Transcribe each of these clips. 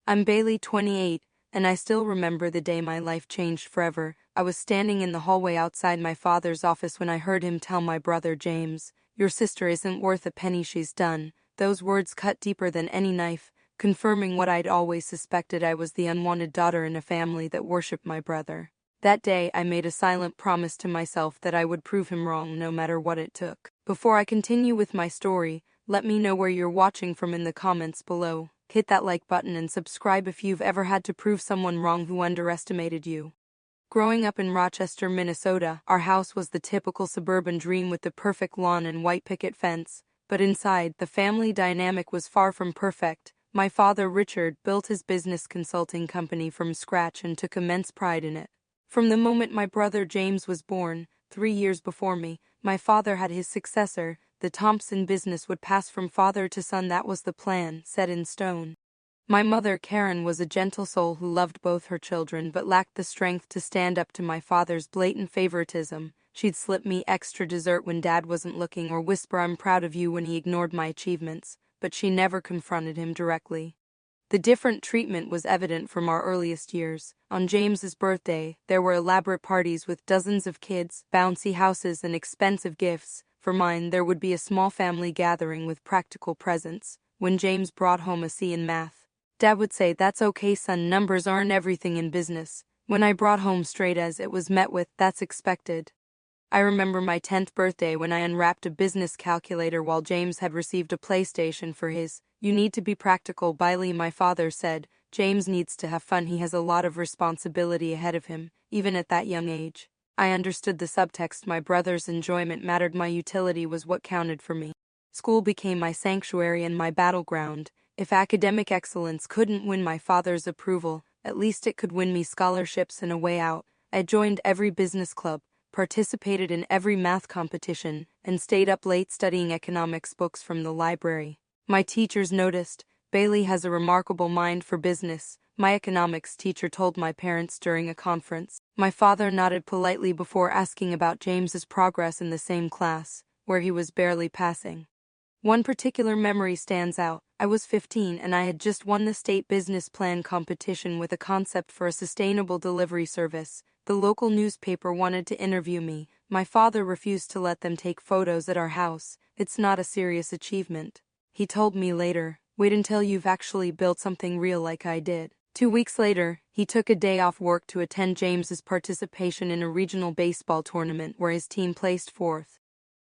I'm Bailey, 28, and I still remember the day my life changed forever. I was standing in the hallway outside my father's office when I heard him tell my brother James, "Your sister isn't worth a penny she's done." Those words cut deeper than any knife, confirming what I'd always suspected. I was the unwanted daughter in a family that worshipped my brother. That day, I made a silent promise to myself that I would prove him wrong no matter what it took. Before I continue with my story, let me know where you're watching from in the comments below. Hit that like button and subscribe if you've ever had to prove someone wrong who underestimated you. Growing up in Rochester, Minnesota, our house was the typical suburban dream with the perfect lawn and white picket fence, but inside, the family dynamic was far from perfect. My father, Richard, built his business consulting company from scratch and took immense pride in it. From the moment my brother James was born, 3 years before me, my father had his successor. The Thompson business would pass from father to son. That was the plan, set in stone. My mother, Karen, was a gentle soul who loved both her children but lacked the strength to stand up to my father's blatant favoritism. She'd slip me extra dessert when Dad wasn't looking or whisper "I'm proud of you" when he ignored my achievements, but she never confronted him directly. The different treatment was evident from our earliest years. On James's birthday, there were elaborate parties with dozens of kids, bouncy houses, and expensive gifts. For mine, there would be a small family gathering with practical presents. When James brought home a C in math, Dad would say, "That's okay, son, numbers aren't everything in business." When I brought home straight A's, it was met with, "That's expected." I remember my 10th birthday when I unwrapped a business calculator while James had received a PlayStation for his. "You need to be practical, Bailey," my father said. "James needs to have fun. He has a lot of responsibility ahead of him, even at that young age." I understood the subtext. My brother's enjoyment mattered. My utility was what counted for me. School became my sanctuary and my battleground. If academic excellence couldn't win my father's approval, at least it could win me scholarships and a way out. I joined every business club, participated in every math competition, and stayed up late studying economics books from the library. My teachers noticed, "Bailey has a remarkable mind for business," my economics teacher told my parents during a conference. My father nodded politely before asking about James's progress in the same class, where he was barely passing. One particular memory stands out. I was 15 and I had just won the state business plan competition with a concept for a sustainable delivery service. The local newspaper wanted to interview me. My father refused to let them take photos at our house. "It's not a serious achievement," he told me later. "Wait until you've actually built something real like I did." 2 weeks later, he took a day off work to attend James's participation in a regional baseball tournament where his team placed 4th.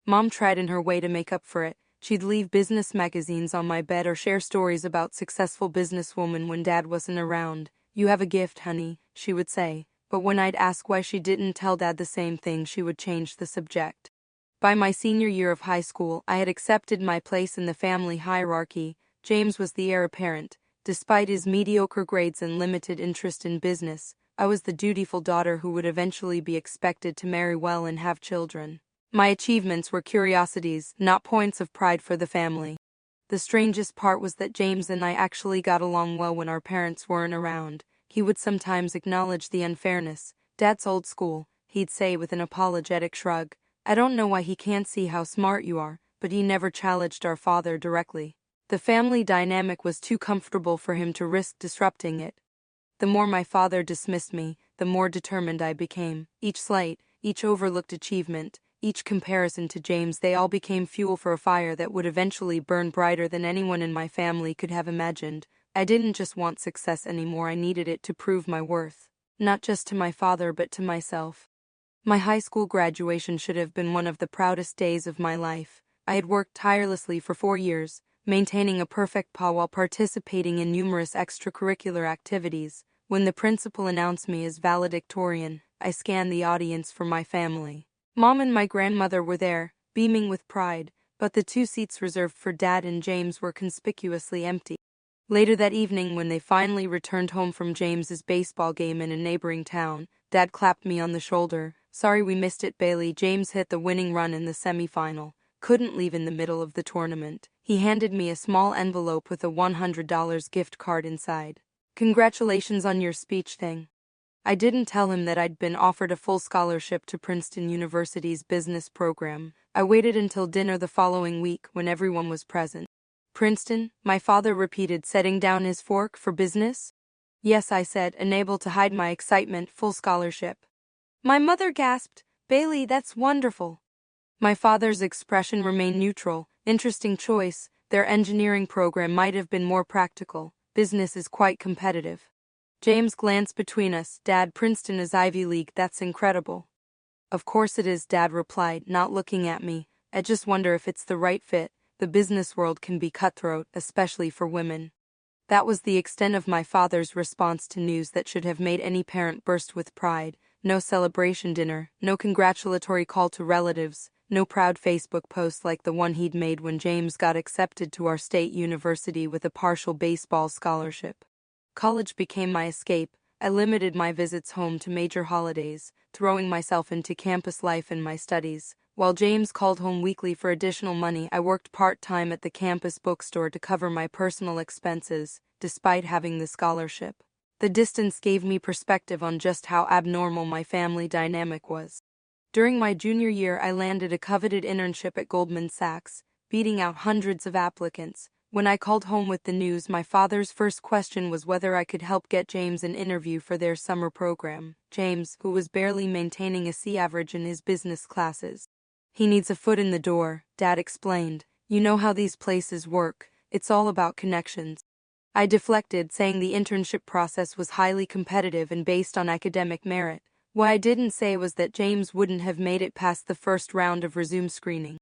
Mom tried in her way to make up for it. She'd leave business magazines on my bed or share stories about successful businesswomen when Dad wasn't around. "You have a gift, honey," she would say. But when I'd ask why she didn't tell Dad the same thing, she would change the subject. By my senior year of high school, I had accepted my place in the family hierarchy. James was the heir apparent. Despite his mediocre grades and limited interest in business, I was the dutiful daughter who would eventually be expected to marry well and have children. My achievements were curiosities, not points of pride for the family. The strangest part was that James and I actually got along well when our parents weren't around. He would sometimes acknowledge the unfairness. "Dad's old school," he'd say with an apologetic shrug. "I don't know why he can't see how smart you are," but he never challenged our father directly. The family dynamic was too comfortable for him to risk disrupting it. The more my father dismissed me, the more determined I became. Each slight, each overlooked achievement, each comparison to James, they all became fuel for a fire that would eventually burn brighter than anyone in my family could have imagined. I didn't just want success anymore, I needed it to prove my worth. Not just to my father but to myself. My high school graduation should have been one of the proudest days of my life. I had worked tirelessly for 4 years, maintaining a perfect PA while participating in numerous extracurricular activities. When the principal announced me as valedictorian, I scanned the audience for my family. Mom and my grandmother were there, beaming with pride, but the 2 seats reserved for Dad and James were conspicuously empty. Later that evening, when they finally returned home from James's baseball game in a neighboring town, Dad clapped me on the shoulder. "Sorry we missed it, Bailey. James hit the winning run in the semifinal. Couldn't leave in the middle of the tournament." He handed me a small envelope with a $100 gift card inside. "Congratulations on your speech thing." I didn't tell him that I'd been offered a full scholarship to Princeton University's business program. I waited until dinner the following week when everyone was present. Princeton, my father repeated, setting down his fork. For business? Yes, I said, unable to hide my excitement. Full scholarship. My mother gasped, Bailey, that's wonderful. My father's expression remained neutral. Interesting choice. Their engineering program might have been more practical. Business is quite competitive. James glanced between us. Dad, Princeton is Ivy League. That's incredible. Of course it is, Dad replied, not looking at me. I just wonder if it's the right fit. The business world can be cutthroat, especially for women. That was the extent of my father's response to news that should have made any parent burst with pride. No celebration dinner, no congratulatory call to relatives, no proud Facebook post like the one he'd made when James got accepted to our state university with a partial baseball scholarship. College became my escape. I limited my visits home to major holidays, throwing myself into campus life and my studies. While James called home weekly for additional money, I worked part-time at the campus bookstore to cover my personal expenses, despite having the scholarship. The distance gave me perspective on just how abnormal my family dynamic was. During my junior year, I landed a coveted internship at Goldman Sachs, beating out hundreds of applicants. When I called home with the news, my father's first question was whether I could help get James an interview for their summer program. James, who was barely maintaining a C average in his business classes. He needs a foot in the door, Dad explained. You know how these places work. It's all about connections. I deflected, saying the internship process was highly competitive and based on academic merit. What I didn't say was that James wouldn't have made it past the first round of resume screening.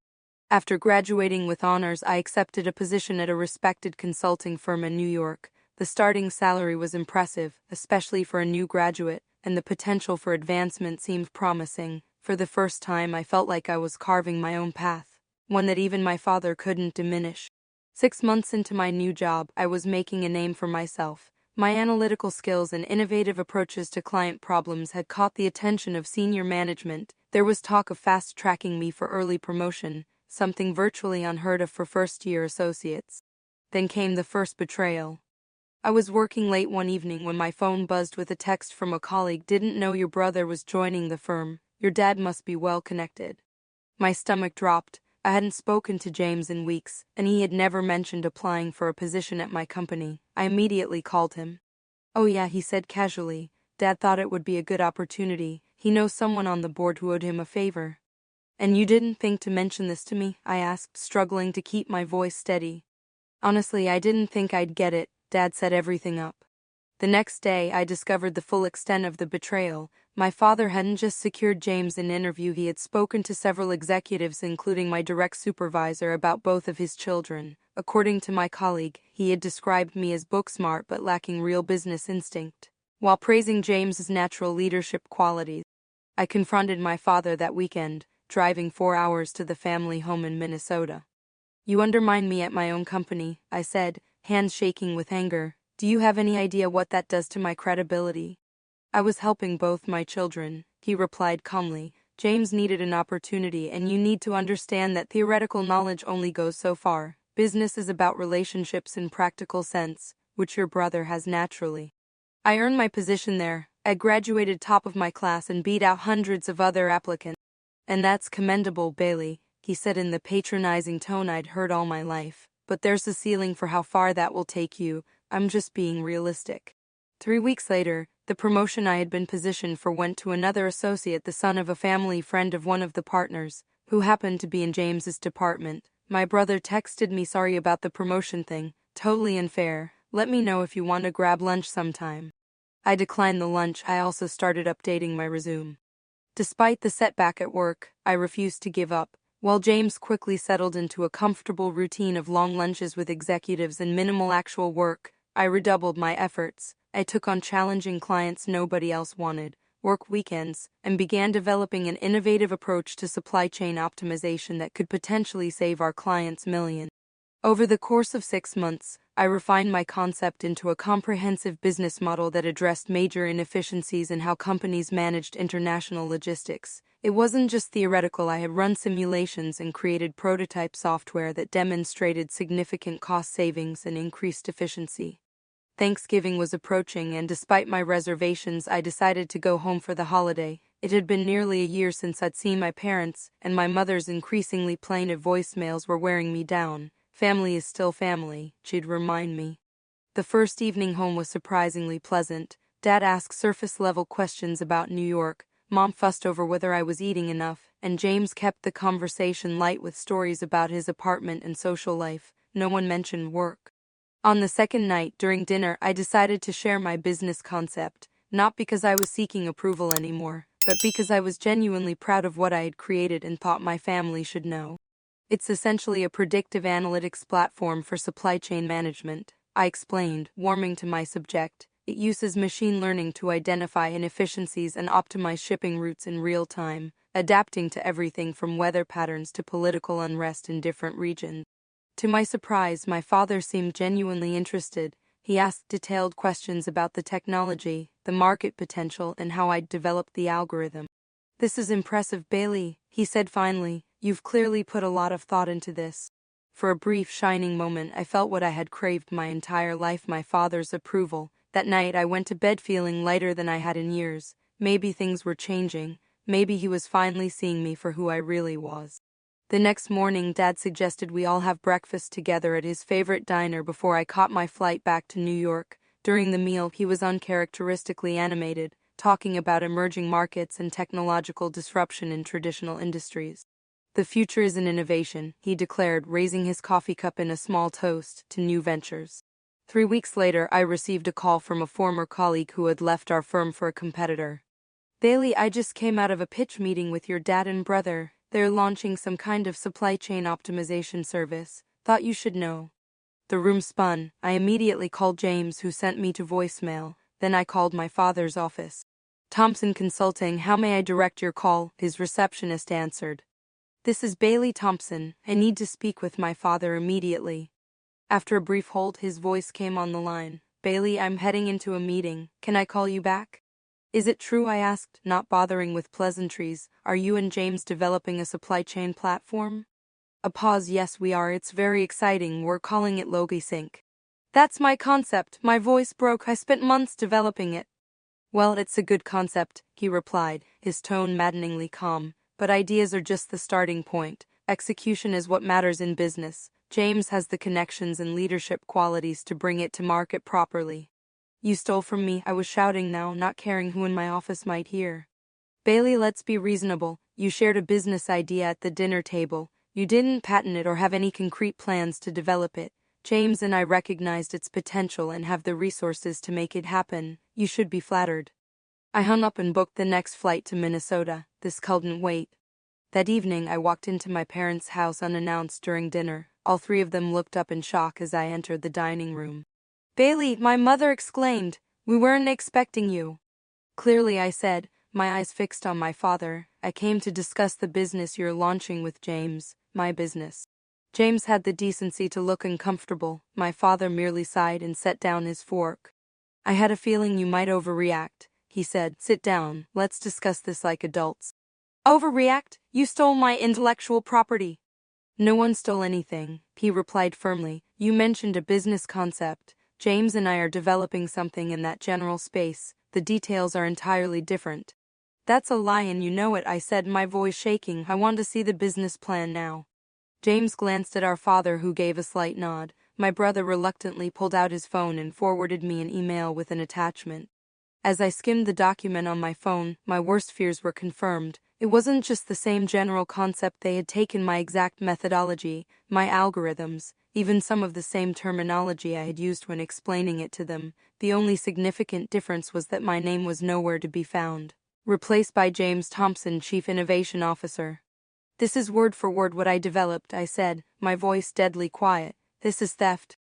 After graduating with honors, I accepted a position at a respected consulting firm in New York. The starting salary was impressive, especially for a new graduate, and the potential for advancement seemed promising. For the first time, I felt like I was carving my own path, one that even my father couldn't diminish. 6 months into my new job, I was making a name for myself. My analytical skills and innovative approaches to client problems had caught the attention of senior management. There was talk of fast-tracking me for early promotion, something virtually unheard of for first-year associates. Then came the first betrayal. I was working late one evening when my phone buzzed with a text from a colleague. Didn't know your brother was joining the firm. Your dad must be well connected. My stomach dropped. I hadn't spoken to James in weeks, and he had never mentioned applying for a position at my company. I immediately called him. Oh yeah, he said casually. Dad thought it would be a good opportunity. He knows someone on the board who owed him a favor. And you didn't think to mention this to me? I asked, struggling to keep my voice steady. Honestly, I didn't think I'd get it. Dad set everything up. The next day, I discovered the full extent of the betrayal. My father hadn't just secured James an interview, he had spoken to several executives, including my direct supervisor, about both of his children. According to my colleague, he had described me as book-smart but lacking real business instinct, while praising James's natural leadership qualities. I confronted my father that weekend, driving 4 hours to the family home in Minnesota. You undermine me at my own company, I said, hands shaking with anger. Do you have any idea what that does to my credibility? I was helping both my children, he replied calmly. James needed an opportunity, and you need to understand that theoretical knowledge only goes so far. Business is about relationships in practical sense, which your brother has naturally. I earned my position there. I graduated top of my class and beat out hundreds of other applicants. And that's commendable, Bailey, he said in the patronizing tone I'd heard all my life. But there's a ceiling for how far that will take you. I'm just being realistic. 3 weeks later, the promotion I had been positioned for went to another associate, the son of a family friend of one of the partners, who happened to be in James's department. My brother texted me, sorry about the promotion thing, totally unfair, let me know if you want to grab lunch sometime. I declined the lunch. I also started updating my resume. Despite the setback at work, I refused to give up. While James quickly settled into a comfortable routine of long lunches with executives and minimal actual work, I redoubled my efforts. I took on challenging clients nobody else wanted, worked weekends, and began developing an innovative approach to supply chain optimization that could potentially save our clients millions. Over the course of 6 months, I refined my concept into a comprehensive business model that addressed major inefficiencies in how companies managed international logistics. It wasn't just theoretical. I had run simulations and created prototype software that demonstrated significant cost savings and increased efficiency. Thanksgiving was approaching, and despite my reservations, I decided to go home for the holiday. It had been nearly a year since I'd seen my parents, and my mother's increasingly plaintive voicemails were wearing me down. Family is still family, she'd remind me. The first evening home was surprisingly pleasant. Dad asked surface-level questions about New York, Mom fussed over whether I was eating enough, and James kept the conversation light with stories about his apartment and social life. No one mentioned work. On the second night, during dinner, I decided to share my business concept, not because I was seeking approval anymore, but because I was genuinely proud of what I had created and thought my family should know. It's essentially a predictive analytics platform for supply chain management, I explained, warming to my subject. It uses machine learning to identify inefficiencies and optimize shipping routes in real time, adapting to everything from weather patterns to political unrest in different regions. To my surprise, my father seemed genuinely interested. He asked detailed questions about the technology, the market potential, and how I'd developed the algorithm. "This is impressive, Bailey," he said finally. "You've clearly put a lot of thought into this." For a brief, shining moment, I felt what I had craved my entire life: my father's approval. That night, I went to bed feeling lighter than I had in years. Maybe things were changing. Maybe he was finally seeing me for who I really was. The next morning, Dad suggested we all have breakfast together at his favorite diner before I caught my flight back to New York. During the meal, he was uncharacteristically animated, talking about emerging markets and technological disruption in traditional industries. "The future is in innovation," he declared, raising his coffee cup in a small toast to new ventures. 3 weeks later, I received a call from a former colleague who had left our firm for a competitor. "Bailey, I just came out of a pitch meeting with your dad and brother. They're launching some kind of supply chain optimization service. Thought you should know." The room spun. I immediately called James, who sent me to voicemail. Then I called my father's office. "Thompson Consulting, how may I direct your call?" his receptionist answered. "This is Bailey Thompson. I need to speak with my father immediately." After a brief hold, his voice came on the line. "Bailey, I'm heading into a meeting. Can I call you back?" "Is it true?" I asked, not bothering with pleasantries. "Are you and James developing a supply chain platform?" A pause. "Yes, we are. It's very exciting. We're calling it LogiSync." "That's my concept." My voice broke. "I spent months developing it." "Well, it's a good concept," he replied, his tone maddeningly calm. "But ideas are just the starting point. Execution is what matters in business. James has the connections and leadership qualities to bring it to market properly." "You stole from me," I was shouting now, not caring who in my office might hear. "Bailey, let's be reasonable. You shared a business idea at the dinner table. You didn't patent it or have any concrete plans to develop it. James and I recognized its potential and have the resources to make it happen. You should be flattered." I hung up and booked the next flight to Minnesota. This couldn't wait. That evening, I walked into my parents' house unannounced during dinner. All three of them looked up in shock as I entered the dining room. "Bailey," my mother exclaimed, "we weren't expecting you." "Clearly," I said, my eyes fixed on my father. "I came to discuss the business you're launching with James." "My business?" James had the decency to look uncomfortable. My father merely sighed and set down his fork. "I had a feeling you might overreact," he said. "Sit down. Let's discuss this like adults." "Overreact? You stole my intellectual property." "No one stole anything," he replied firmly. "You mentioned a business concept. James and I are developing something in that general space. The details are entirely different." "That's a lie and you know it," I said, my voice shaking. "I want to see the business plan now." James glanced at our father, who gave a slight nod. My brother reluctantly pulled out his phone and forwarded me an email with an attachment. As I skimmed the document on my phone, my worst fears were confirmed. It wasn't just the same general concept. They had taken my exact methodology, my algorithms, even some of the same terminology I had used when explaining it to them. The only significant difference was that my name was nowhere to be found. Replaced by James Thompson, Chief Innovation Officer. "This is word for word what I developed," I said, my voice deadly quiet. "This is theft."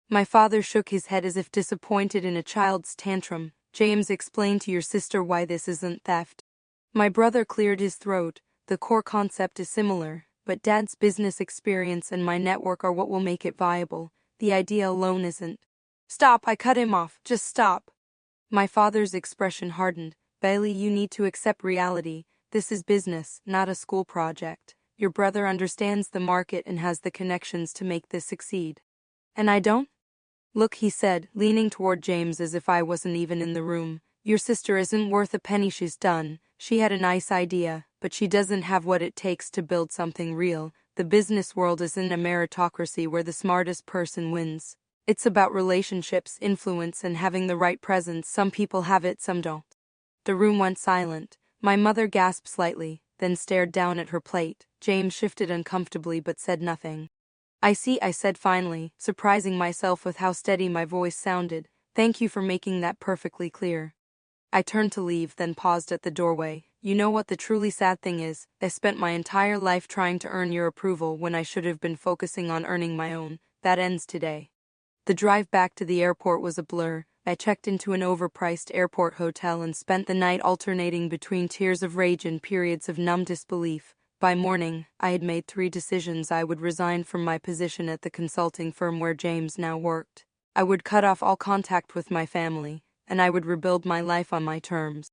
My father shook his head as if disappointed in a child's tantrum. "James, explain to your sister why this isn't theft." My brother cleared his throat. "The core concept is similar, but Dad's business experience and my network are what will make it viable. The idea alone isn't." "Stop," I cut him off. "Just stop." My father's expression hardened. "Bailey, you need to accept reality. This is business, not a school project. Your brother understands the market and has the connections to make this succeed. And I don't?" "Look," he said, leaning toward James as if I wasn't even in the room. "Your sister isn't worth a penny she's done. She had a nice idea, but she doesn't have what it takes to build something real. The business world isn't a meritocracy where the smartest person wins. It's about relationships, influence, and having the right presence. Some people have it, some don't. The room went silent. My mother gasped slightly, then stared down at her plate. James shifted uncomfortably but said nothing. "I see," I said finally, surprising myself with how steady my voice sounded. "Thank you for making that perfectly clear." I turned to leave, then paused at the doorway. "You know what the truly sad thing is? I spent my entire life trying to earn your approval when I should have been focusing on earning my own. That ends today." The drive back to the airport was a blur. I checked into an overpriced airport hotel and spent the night alternating between tears of rage and periods of numb disbelief. By morning, I had made 3 decisions. I would resign from my position at the consulting firm where James now worked. I would cut off all contact with my family, and I would rebuild my life on my terms.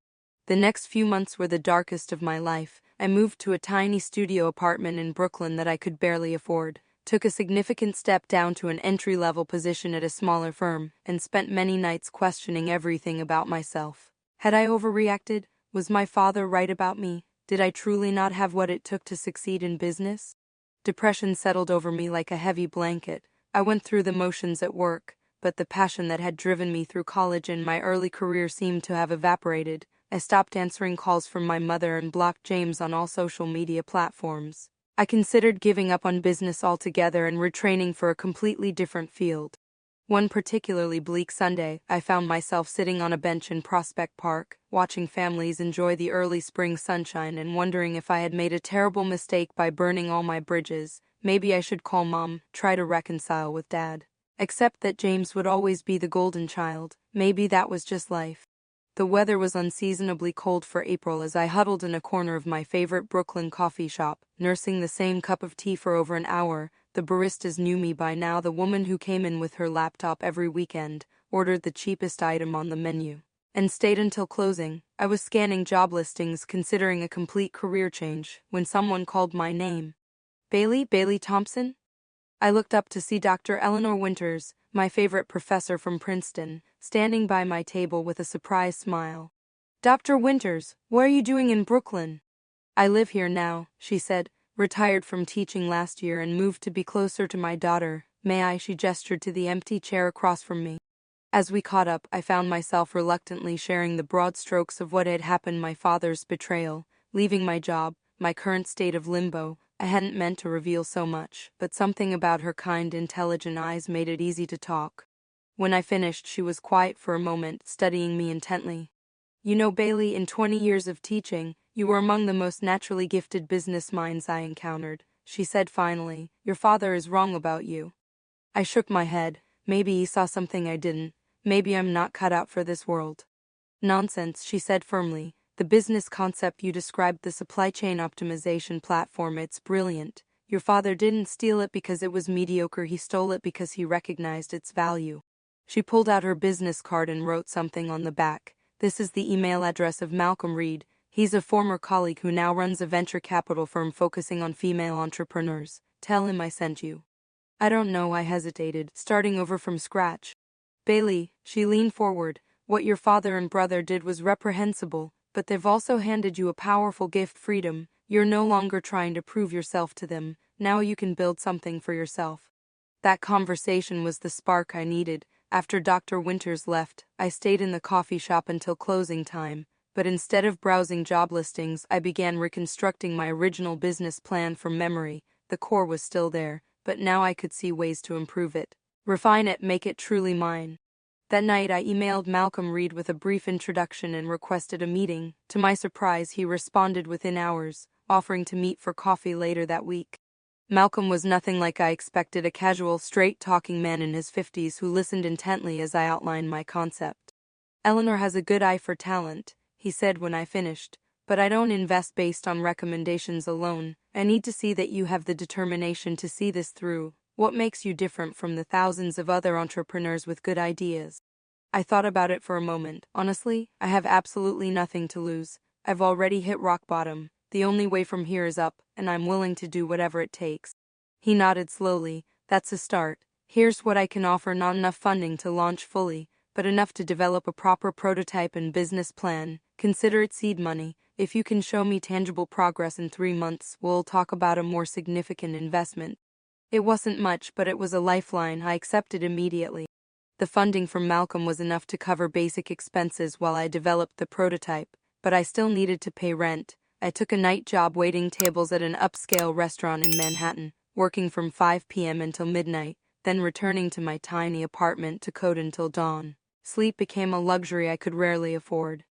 The next few months were the darkest of my life. I moved to a tiny studio apartment in Brooklyn that I could barely afford, took a significant step down to an entry-level position at a smaller firm, and spent many nights questioning everything about myself. Had I overreacted? Was my father right about me? Did I truly not have what it took to succeed in business? Depression settled over me like a heavy blanket. I went through the motions at work, but the passion that had driven me through college and my early career seemed to have evaporated. I stopped answering calls from my mother and blocked James on all social media platforms. I considered giving up on business altogether and retraining for a completely different field. One particularly bleak Sunday, I found myself sitting on a bench in Prospect Park, watching families enjoy the early spring sunshine and wondering if I had made a terrible mistake by burning all my bridges. Maybe I should call Mom, try to reconcile with Dad. Except that James would always be the golden child. Maybe that was just life. The weather was unseasonably cold for April as I huddled in a corner of my favorite Brooklyn coffee shop, nursing the same cup of tea for over an hour. The baristas knew me by now, the woman who came in with her laptop every weekend, ordered the cheapest item on the menu, and stayed until closing. I was scanning job listings, considering a complete career change, when someone called my name. Bailey Thompson?" I looked up to see Dr. Eleanor Winters, my favorite professor from Princeton, standing by my table with a surprised smile. "Dr. Winters, what are you doing in Brooklyn?" "I live here now," she said, "retired from teaching last year and moved to be closer to my daughter. May I?" She gestured to the empty chair across from me. As we caught up, I found myself reluctantly sharing the broad strokes of what had happened: my father's betrayal, leaving my job, my current state of limbo. I hadn't meant to reveal so much, but something about her kind, intelligent eyes made it easy to talk. When I finished, she was quiet for a moment, studying me intently. "You know, Bailey, in 20 years of teaching, you were among the most naturally gifted business minds I encountered," she said finally. "Your father is wrong about you." I shook my head. Maybe he saw something I didn't. Maybe I'm not cut out for this world. "Nonsense," she said firmly. "The business concept you described, the supply chain optimization platform, it's brilliant. Your father didn't steal it because it was mediocre, he stole it because he recognized its value." She pulled out her business card and wrote something on the back. "This is the email address of Malcolm Reed. He's a former colleague who now runs a venture capital firm focusing on female entrepreneurs. Tell him I sent you." "I don't know," I hesitated, starting over from scratch. "Bailey," she leaned forward, "what your father and brother did was reprehensible, but they've also handed you a powerful gift: freedom. You're no longer trying to prove yourself to them. Now you can build something for yourself." That conversation was the spark I needed. After Dr. Winters left, I stayed in the coffee shop until closing time, but instead of browsing job listings, I began reconstructing my original business plan from memory. The core was still there, but now I could see ways to improve it, refine it, make it truly mine. That night I emailed Malcolm Reed with a brief introduction and requested a meeting. To my surprise, he responded within hours, offering to meet for coffee later that week. Malcolm was nothing like I expected, a casual, straight-talking man in his 50s who listened intently as I outlined my concept. "Eleanor has a good eye for talent," he said when I finished, "but I don't invest based on recommendations alone. I need to see that you have the determination to see this through. What makes you different from the thousands of other entrepreneurs with good ideas?" I thought about it for a moment. Honestly, I have absolutely nothing to lose. I've already hit rock bottom. The only way from here is up, and I'm willing to do whatever it takes. He nodded slowly. "That's a start. Here's what I can offer: not enough funding to launch fully, but enough to develop a proper prototype and business plan. Consider it seed money. If you can show me tangible progress in 3 months, we'll talk about a more significant investment. It wasn't much, but it was a lifeline I accepted immediately. The funding from Malcolm was enough to cover basic expenses while I developed the prototype, but I still needed to pay rent. I took a night job waiting tables at an upscale restaurant in Manhattan, working from 5 p.m. until midnight, then returning to my tiny apartment to code until dawn. Sleep became a luxury I could rarely afford.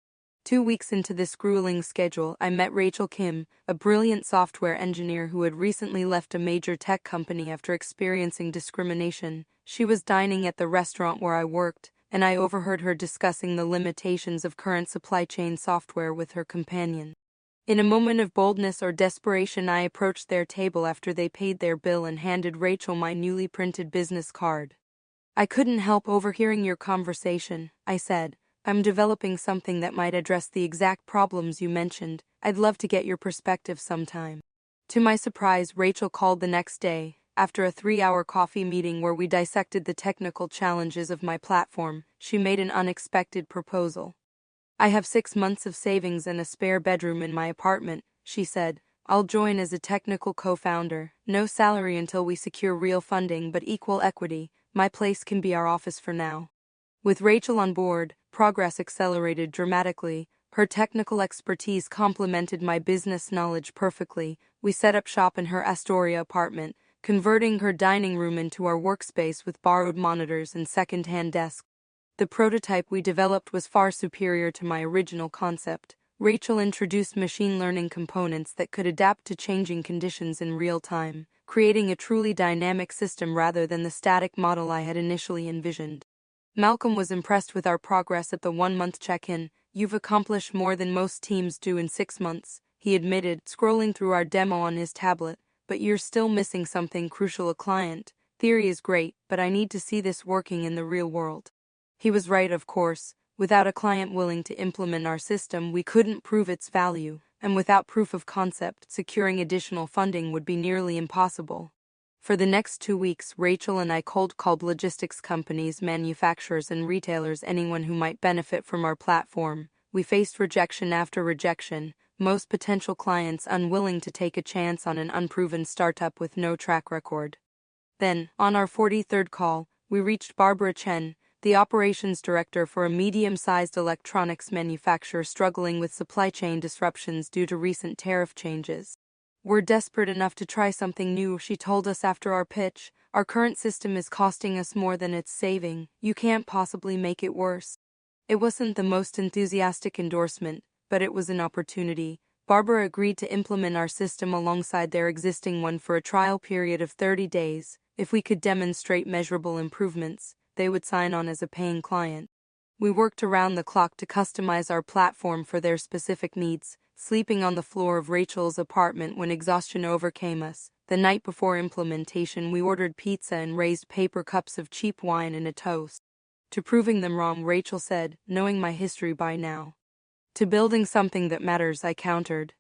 2 weeks into this grueling schedule, I met Rachel Kim, a brilliant software engineer who had recently left a major tech company after experiencing discrimination. She was dining at the restaurant where I worked, and I overheard her discussing the limitations of current supply chain software with her companion. In a moment of boldness or desperation, I approached their table after they paid their bill and handed Rachel my newly printed business card. "I couldn't help overhearing your conversation," I said. "I'm developing something that might address the exact problems you mentioned. I'd love to get your perspective sometime." To my surprise, Rachel called the next day. After a 3-hour coffee meeting where we dissected the technical challenges of my platform, she made an unexpected proposal. "I have 6 months of savings and a spare bedroom in my apartment," she said. "I'll join as a technical co-founder. No salary until we secure real funding, but equal equity. My place can be our office for now." With Rachel on board, progress accelerated dramatically. Her technical expertise complemented my business knowledge perfectly. We set up shop in her Astoria apartment, converting her dining room into our workspace with borrowed monitors and second-hand desks. The prototype we developed was far superior to my original concept. Rachel introduced machine learning components that could adapt to changing conditions in real time, creating a truly dynamic system rather than the static model I had initially envisioned. Malcolm was impressed with our progress at the 1-month check-in. "You've accomplished more than most teams do in 6 months, he admitted, scrolling through our demo on his tablet. "But you're still missing something crucial: a client. Theory is great, but I need to see this working in the real world." He was right, of course. Without a client willing to implement our system, we couldn't prove its value, and without proof of concept, securing additional funding would be nearly impossible. For the next 2 weeks, Rachel and I cold called logistics companies, manufacturers, and retailers, anyone who might benefit from our platform. We faced rejection after rejection, most potential clients unwilling to take a chance on an unproven startup with no track record. Then, on our 43rd call, we reached Barbara Chen, the operations director for a medium-sized electronics manufacturer struggling with supply chain disruptions due to recent tariff changes. "We're desperate enough to try something new," she told us after our pitch. "Our current system is costing us more than it's saving. You can't possibly make it worse." It wasn't the most enthusiastic endorsement, but it was an opportunity. Barbara agreed to implement our system alongside their existing one for a trial period of 30 days. If we could demonstrate measurable improvements, they would sign on as a paying client. We worked around the clock to customize our platform for their specific needs, sleeping on the floor of Rachel's apartment when exhaustion overcame us. The night before implementation, we ordered pizza and raised paper cups of cheap wine and a toast. To proving them wrong, Rachel said, knowing my history by now. To building something that matters, I countered.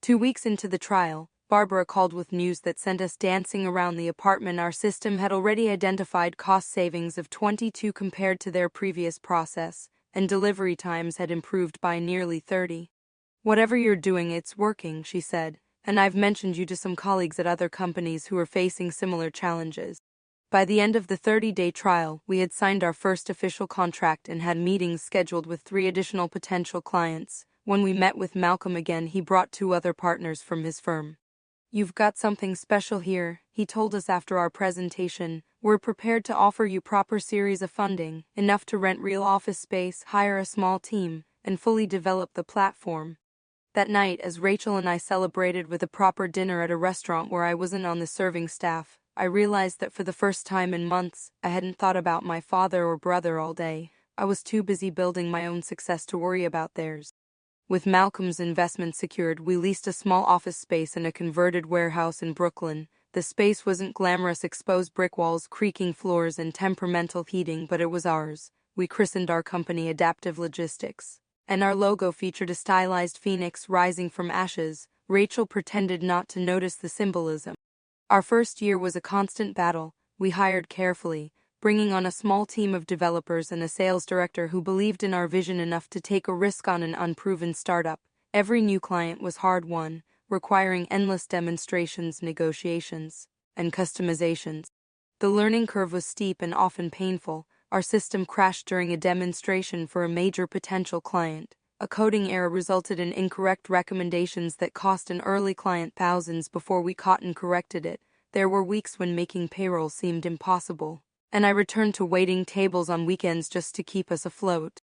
2 weeks into the trial, Barbara called with news that sent us dancing around the apartment. Our system had already identified cost savings of 22 compared to their previous process, and delivery times had improved by nearly 30. "Whatever you're doing, it's working," she said, "and I've mentioned you to some colleagues at other companies who are facing similar challenges." By the end of the 30-day trial, we had signed our first official contract and had meetings scheduled with 3 additional potential clients. When we met with Malcolm again, he brought 2 other partners from his firm. "You've got something special here," he told us after our presentation. "We're prepared to offer you proper series of funding, enough to rent real office space, hire a small team, and fully develop the platform." That night, as Rachel and I celebrated with a proper dinner at a restaurant where I wasn't on the serving staff, I realized that for the first time in months, I hadn't thought about my father or brother all day. I was too busy building my own success to worry about theirs. With Malcolm's investment secured, we leased a small office space in a converted warehouse in Brooklyn. The space wasn't glamorous: exposed brick walls, creaking floors, and temperamental heating, but it was ours. We christened our company Adaptive Logistics, and our logo featured a stylized phoenix rising from ashes. Rachel pretended not to notice the symbolism. Our first year was a constant battle. We hired carefully, bringing on a small team of developers and a sales director who believed in our vision enough to take a risk on an unproven startup. Every new client was hard-won, requiring endless demonstrations, negotiations, and customizations. The learning curve was steep and often painful. Our system crashed during a demonstration for a major potential client. A coding error resulted in incorrect recommendations that cost an early client thousands before we caught and corrected it. There were weeks when making payroll seemed impossible, and I returned to waiting tables on weekends just to keep us afloat.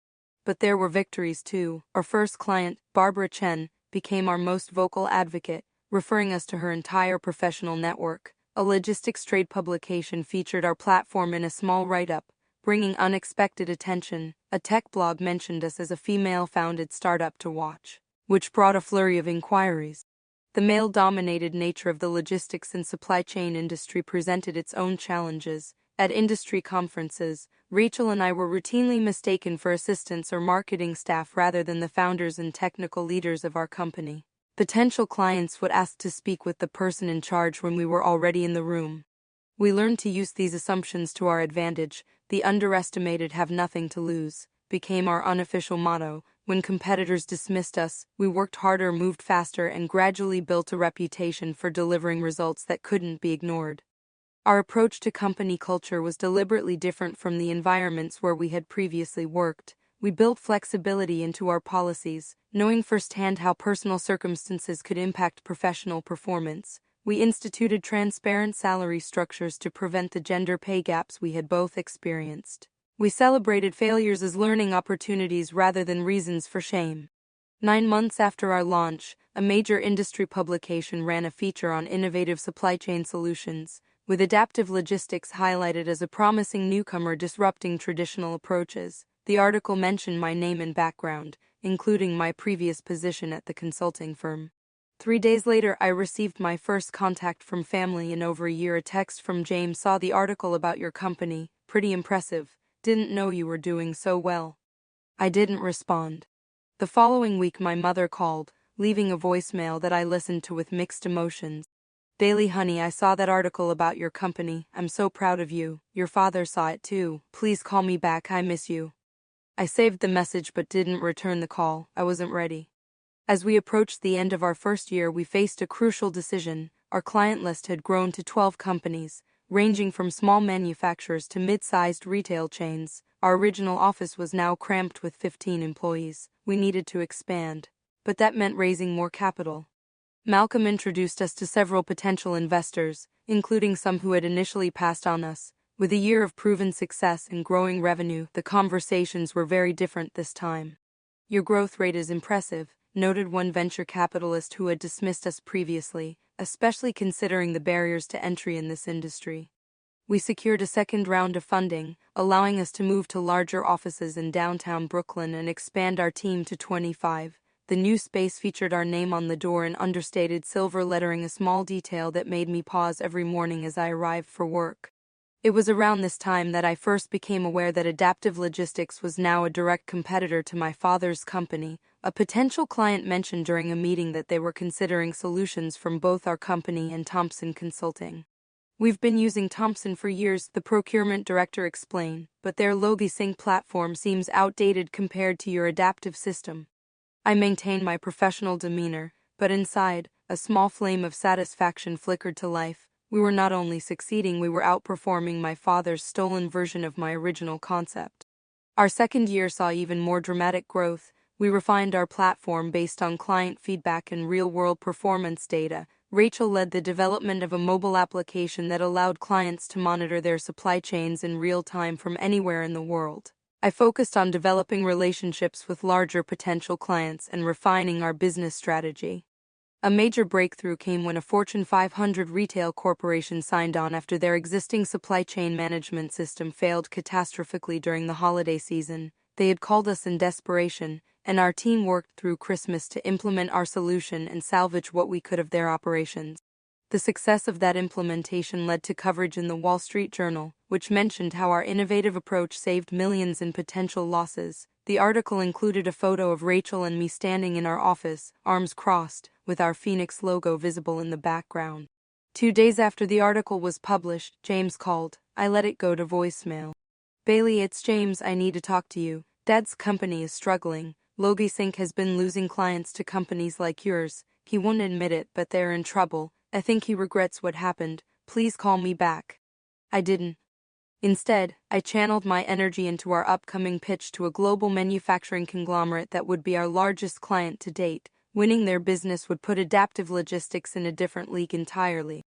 But there were victories too. Our first client, Barbara Chen, became our most vocal advocate, referring us to her entire professional network. A logistics trade publication featured our platform in a small write-up, bringing unexpected attention. A tech blog mentioned us as a female-founded startup to watch, which brought a flurry of inquiries. The male-dominated nature of the logistics and supply chain industry presented its own challenges. At industry conferences, Rachel and I were routinely mistaken for assistants or marketing staff rather than the founders and technical leaders of our company. Potential clients would ask to speak with the person in charge when we were already in the room. We learned to use these assumptions to our advantage. The underestimated have nothing to lose became our unofficial motto. When competitors dismissed us, we worked harder, moved faster, and gradually built a reputation for delivering results that couldn't be ignored. Our approach to company culture was deliberately different from the environments where we had previously worked. We built flexibility into our policies, knowing firsthand how personal circumstances could impact professional performance. We instituted transparent salary structures to prevent the gender pay gaps we had both experienced. We celebrated failures as learning opportunities rather than reasons for shame. 9 months after our launch, a major industry publication ran a feature on innovative supply chain solutions, with adaptive logistics highlighted as a promising newcomer disrupting traditional approaches. The article mentioned my name and background, including my previous position at the consulting firm. 3 days later, I received my first contact from family in over a year. A text from James: "Saw the article about your company, pretty impressive. Didn't know you were doing so well." I didn't respond. The following week my mother called, leaving a voicemail that I listened to with mixed emotions. "Bailey, honey, I saw that article about your company. I'm so proud of you. Your father saw it too. Please call me back. I miss you." I saved the message but didn't return the call. I wasn't ready. As we approached the end of our first year, we faced a crucial decision. Our client list had grown to 12 companies, ranging from small manufacturers to mid-sized retail chains. Our original office was now cramped with 15 employees. We needed to expand, but that meant raising more capital. Malcolm introduced us to several potential investors, including some who had initially passed on us. With a year of proven success and growing revenue, the conversations were very different this time. "Your growth rate is impressive," noted one venture capitalist who had dismissed us previously, especially considering the barriers to entry in this industry. We secured a second round of funding, allowing us to move to larger offices in downtown Brooklyn and expand our team to 25. The new space featured our name on the door in understated silver lettering, a small detail that made me pause every morning as I arrived for work. It was around this time that I first became aware that Adaptive Logistics was now a direct competitor to my father's company. A potential client mentioned during a meeting that they were considering solutions from both our company and Thompson Consulting. "We've been using Thompson for years," the procurement director explained, "but their LogiSync platform seems outdated compared to your adaptive system." I maintained my professional demeanor, but inside, a small flame of satisfaction flickered to life. We were not only succeeding, we were outperforming my father's stolen version of my original concept. Our second year saw even more dramatic growth. We refined our platform based on client feedback and real-world performance data. Rachel led the development of a mobile application that allowed clients to monitor their supply chains in real time from anywhere in the world. I focused on developing relationships with larger potential clients and refining our business strategy. A major breakthrough came when a Fortune 500 retail corporation signed on after their existing supply chain management system failed catastrophically during the holiday season. They had called us in desperation, and our team worked through Christmas to implement our solution and salvage what we could of their operations. The success of that implementation led to coverage in the Wall Street Journal, which mentioned how our innovative approach saved millions in potential losses. The article included a photo of Rachel and me standing in our office, arms crossed, with our Phoenix logo visible in the background. 2 days after the article was published, James called. I let it go to voicemail. "Bailey, it's James. I need to talk to you. Dad's company is struggling. Logie Sink has been losing clients to companies like yours. He won't admit it, but they're in trouble. I think he regrets what happened. Please call me back." I didn't. Instead, I channeled my energy into our upcoming pitch to a global manufacturing conglomerate that would be our largest client to date. Winning their business would put Adaptive Logistics in a different league entirely.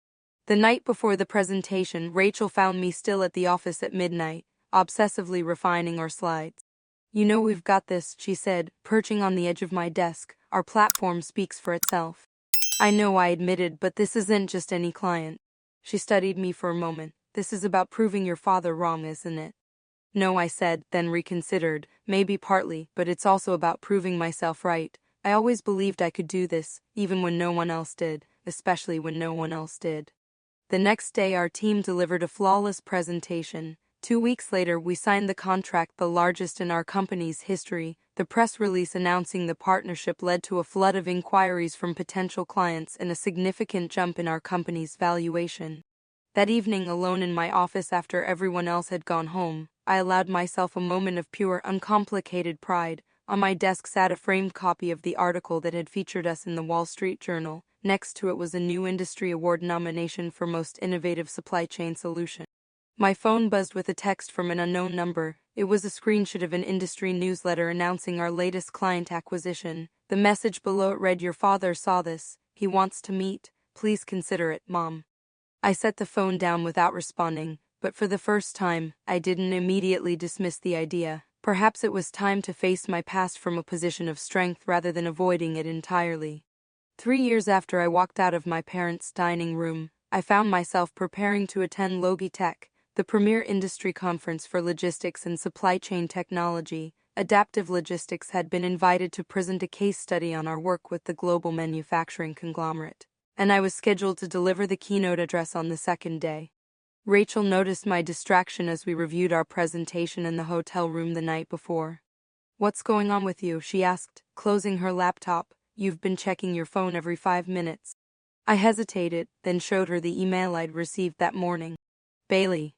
The night before the presentation, Rachel found me still at the office at midnight, obsessively refining our slides. "You know we've got this," she said, perching on the edge of my desk. "Our platform speaks for itself." "I know," I admitted, "but this isn't just any client." She studied me for a moment. "This is about proving your father wrong, isn't it?" "No," I said, then reconsidered. "Maybe partly, but it's also about proving myself right. I always believed I could do this, even when no one else did, especially when no one else did." The next day our team delivered a flawless presentation. 2 weeks later we signed the contract, the largest in our company's history. The press release announcing the partnership led to a flood of inquiries from potential clients and a significant jump in our company's valuation. That evening, alone in my office after everyone else had gone home, I allowed myself a moment of pure, uncomplicated pride. On my desk sat a framed copy of the article that had featured us in the Wall Street Journal. Next to it was a new industry award nomination for Most Innovative Supply Chain Solution. My phone buzzed with a text from an unknown number. It was a screenshot of an industry newsletter announcing our latest client acquisition. The message below it read, "Your father saw this. He wants to meet. Please consider it, Mom." I set the phone down without responding, but for the first time, I didn't immediately dismiss the idea. Perhaps it was time to face my past from a position of strength rather than avoiding it entirely. 3 years after I walked out of my parents' dining room, I found myself preparing to attend Logitech, the premier industry conference for logistics and supply chain technology. Adaptive Logistics had been invited to present a case study on our work with the global manufacturing conglomerate, and I was scheduled to deliver the keynote address on the second day. Rachel noticed my distraction as we reviewed our presentation in the hotel room the night before. "What's going on with you?" she asked, closing her laptop. "You've been checking your phone every 5 minutes." I hesitated, then showed her the email I'd received that morning. "Bailey,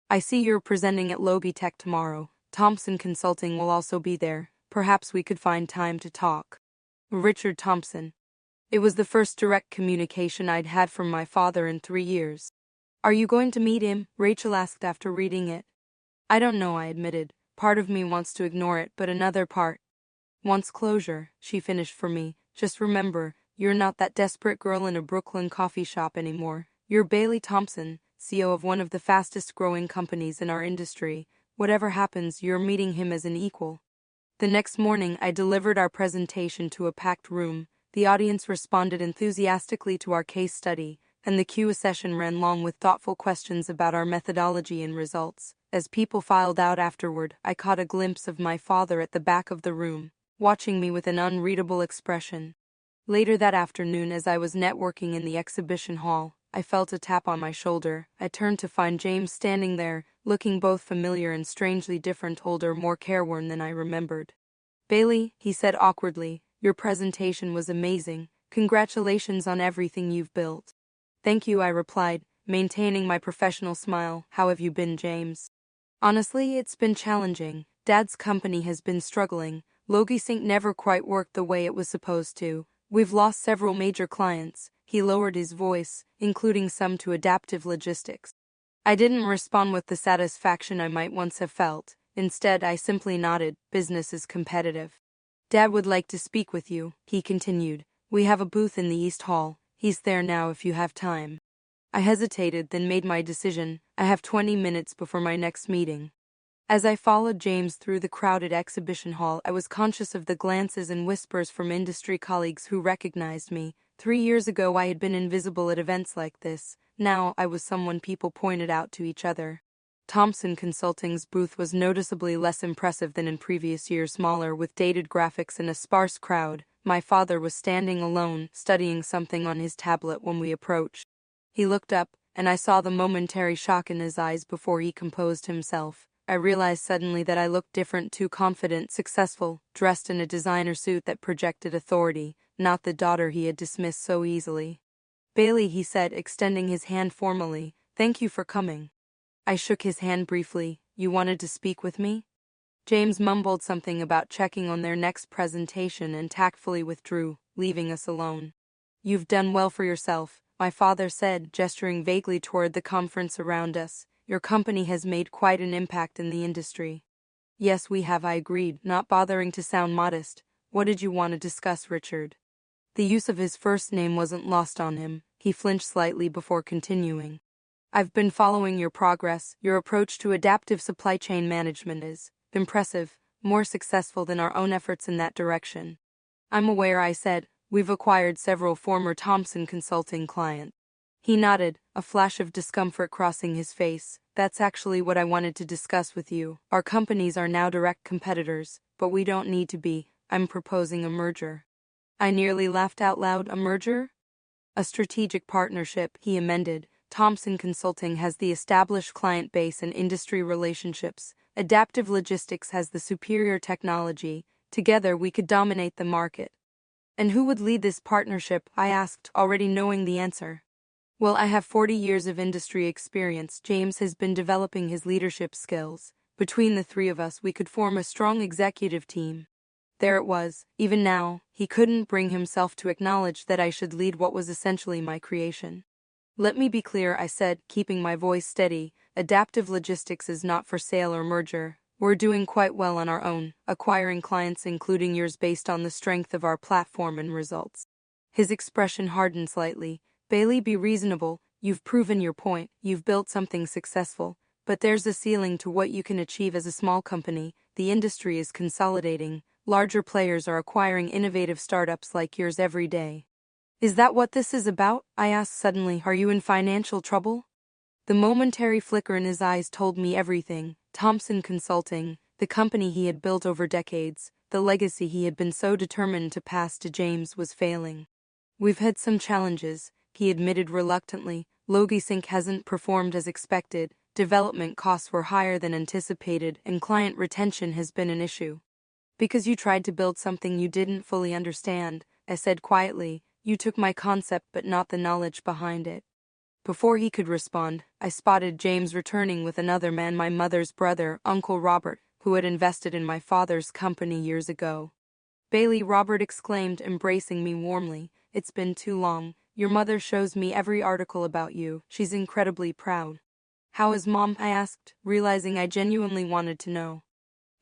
I see you're presenting at Logitech tomorrow. Thompson Consulting will also be there. Perhaps we could find time to talk." Richard Thompson. It was the first direct communication I'd had from my father in 3 years. "Are you going to meet him?" Rachel asked after reading it. "I don't know," I admitted. "Part of me wants to ignore it, but another part wants closure," she finished for me. "Just remember, you're not that desperate girl in a Brooklyn coffee shop anymore. You're Bailey Thompson, CEO of one of the fastest growing companies in our industry. Whatever happens, you're meeting him as an equal." The next morning, I delivered our presentation to a packed room. The audience responded enthusiastically to our case study, and the Q&A session ran long with thoughtful questions about our methodology and results. As people filed out afterward, I caught a glimpse of my father at the back of the room, watching me with an unreadable expression. Later that afternoon, as I was networking in the exhibition hall, I felt a tap on my shoulder. I turned to find James standing there, looking both familiar and strangely different, older, more careworn than I remembered. "Bailey," he said awkwardly, "your presentation was amazing. Congratulations on everything you've built." "Thank you," I replied, maintaining my professional smile. "How have you been, James?" "Honestly, it's been challenging. Dad's company has been struggling. Logisync never quite worked the way it was supposed to. We've lost several major clients." He lowered his voice, "including some to Adaptive Logistics." I didn't respond with the satisfaction I might once have felt. Instead, I simply nodded. "Business is competitive." "Dad would like to speak with you," he continued. "We have a booth in the East Hall. He's there now if you have time." I hesitated, then made my decision. "I have 20 minutes before my next meeting." As I followed James through the crowded exhibition hall, I was conscious of the glances and whispers from industry colleagues who recognized me. 3 years ago I had been invisible at events like this. Now I was someone people pointed out to each other. Thompson Consulting's booth was noticeably less impressive than in previous years, smaller, with dated graphics and a sparse crowd. My father was standing alone, studying something on his tablet when we approached. He looked up, and I saw the momentary shock in his eyes before he composed himself. I realized suddenly that I looked different, too confident, successful, dressed in a designer suit that projected authority, not the daughter he had dismissed so easily. "Bailey," he said, extending his hand formally, "thank you for coming." I shook his hand briefly. "You wanted to speak with me?" James mumbled something about checking on their next presentation and tactfully withdrew, leaving us alone. "You've done well for yourself," my father said, gesturing vaguely toward the conference around us. "Your company has made quite an impact in the industry." "Yes, we have," I agreed, not bothering to sound modest. "What did you want to discuss, Richard?" The use of his first name wasn't lost on him. He flinched slightly before continuing. "I've been following your progress. Your approach to adaptive supply chain management is impressive, more successful than our own efforts in that direction." "I'm aware," I said. "We've acquired several former Thompson Consulting clients." He nodded, a flash of discomfort crossing his face. "That's actually what I wanted to discuss with you. Our companies are now direct competitors, but we don't need to be. I'm proposing a merger." I nearly laughed out loud. "A merger?" "A strategic partnership," he amended. "Thompson Consulting has the established client base and industry relationships. Adaptive Logistics has the superior technology. Together we could dominate the market." "And who would lead this partnership?" I asked, already knowing the answer. "Well, I have 40 years of industry experience. James has been developing his leadership skills. Between the three of us, we could form a strong executive team." There it was. Even now, he couldn't bring himself to acknowledge that I should lead what was essentially my creation. "Let me be clear," I said, keeping my voice steady. "Adaptive Logistics is not for sale or merger. We're doing quite well on our own, acquiring clients including yours based on the strength of our platform and results." His expression hardened slightly. "Bailey, be reasonable. You've proven your point. You've built something successful. But there's a ceiling to what you can achieve as a small company. The industry is consolidating. Larger players are acquiring innovative startups like yours every day." "Is that what this is about?" I asked suddenly. "Are you in financial trouble?" The momentary flicker in his eyes told me everything. Thompson Consulting, the company he had built over decades, the legacy he had been so determined to pass to James, was failing. "We've had some challenges," he admitted reluctantly. "Logisync hasn't performed as expected, development costs were higher than anticipated, and client retention has been an issue." "Because you tried to build something you didn't fully understand," I said quietly. "You took my concept but not the knowledge behind it." Before he could respond, I spotted James returning with another man, my mother's brother, Uncle Robert, who had invested in my father's company years ago. "Bailey," Robert exclaimed, embracing me warmly. "It's been too long. Your mother shows me every article about you. She's incredibly proud." "How is Mom?" I asked, realizing I genuinely wanted to know.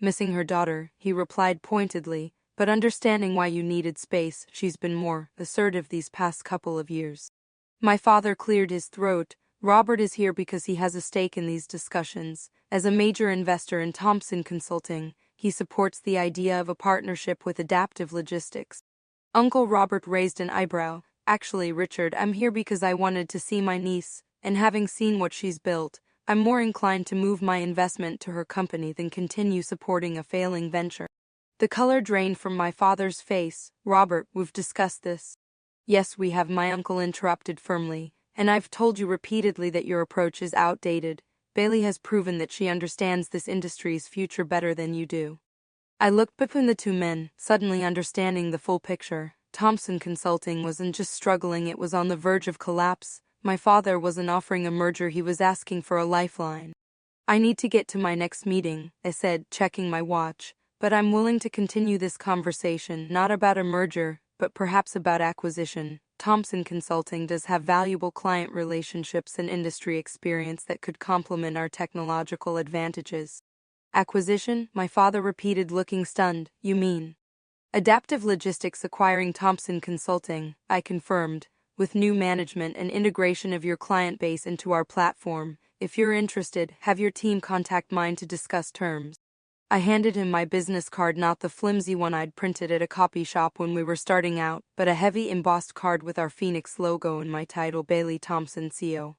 "Missing her daughter," he replied pointedly, "but understanding why you needed space. She's been more assertive these past couple of years." My father cleared his throat. "Robert is here because he has a stake in these discussions. As a major investor in Thompson Consulting, he supports the idea of a partnership with Adaptive Logistics." Uncle Robert raised an eyebrow. "Actually, Richard, I'm here because I wanted to see my niece, and having seen what she's built, I'm more inclined to move my investment to her company than continue supporting a failing venture." The color drained from my father's face. "Robert, we've discussed this." "Yes, we have," my uncle interrupted firmly, "and I've told you repeatedly that your approach is outdated. Bailey has proven that she understands this industry's future better than you do." I looked between the two men, suddenly understanding the full picture. Thompson Consulting wasn't just struggling, it was on the verge of collapse. My father wasn't offering a merger, he was asking for a lifeline. "I need to get to my next meeting," I said, checking my watch, "but I'm willing to continue this conversation, not about a merger, but perhaps about acquisition. Thompson Consulting does have valuable client relationships and industry experience that could complement our technological advantages." "Acquisition?" my father repeated, looking stunned. "You mean?" "Adaptive Logistics acquiring Thompson Consulting," I confirmed, "with new management and integration of your client base into our platform. If you're interested, have your team contact mine to discuss terms." I handed him my business card, not the flimsy one I'd printed at a copy shop when we were starting out, but a heavy embossed card with our Phoenix logo and my title, Bailey Thompson, CO.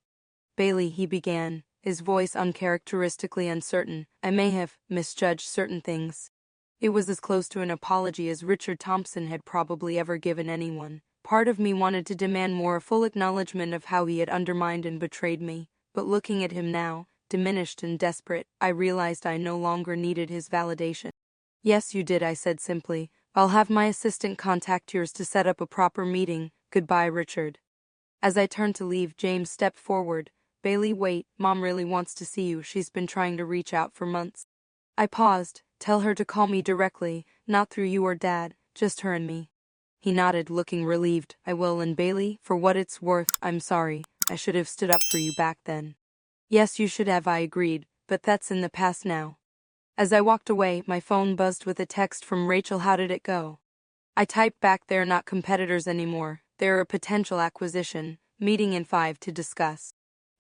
"Bailey," he began, his voice uncharacteristically uncertain, "I may have misjudged certain things." It was as close to an apology as Richard Thompson had probably ever given anyone. Part of me wanted to demand more, a full acknowledgement of how he had undermined and betrayed me, but looking at him now, diminished and desperate, I realized I no longer needed his validation. "Yes, you did," I said simply. "I'll have my assistant contact yours to set up a proper meeting. Goodbye, Richard." As I turned to leave, James stepped forward. "Bailey, wait. Mom really wants to see you. She's been trying to reach out for months." I paused, Tell her to call me directly, not through you or Dad, just her and me. He nodded, looking relieved. I will, and Bailey, for what it's worth, I'm sorry. I should have stood up for you back then. Yes, you should have, I agreed, but that's in the past now. As I walked away, my phone buzzed with a text from Rachel. How did it go? I typed back, they're not competitors anymore. They're a potential acquisition. Meeting in 5 to discuss.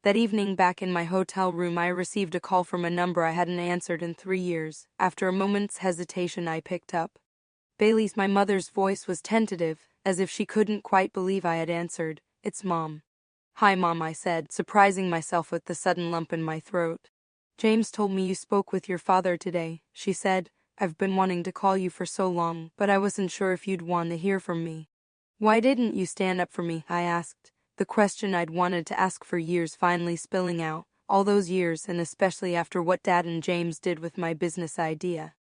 That evening, back in my hotel room, I received a call from a number I hadn't answered in 3 years. After a moment's hesitation, I picked up. Bailey's. My mother's voice was tentative, as if she couldn't quite believe I had answered. It's Mom. Hi, Mom, I said, surprising myself with the sudden lump in my throat. James told me you spoke with your father today, she said. I've been wanting to call you for so long, but I wasn't sure if you'd want to hear from me. Why didn't you stand up for me? I asked, the question I'd wanted to ask for years finally spilling out, all those years, and especially after what Dad and James did with my business idea.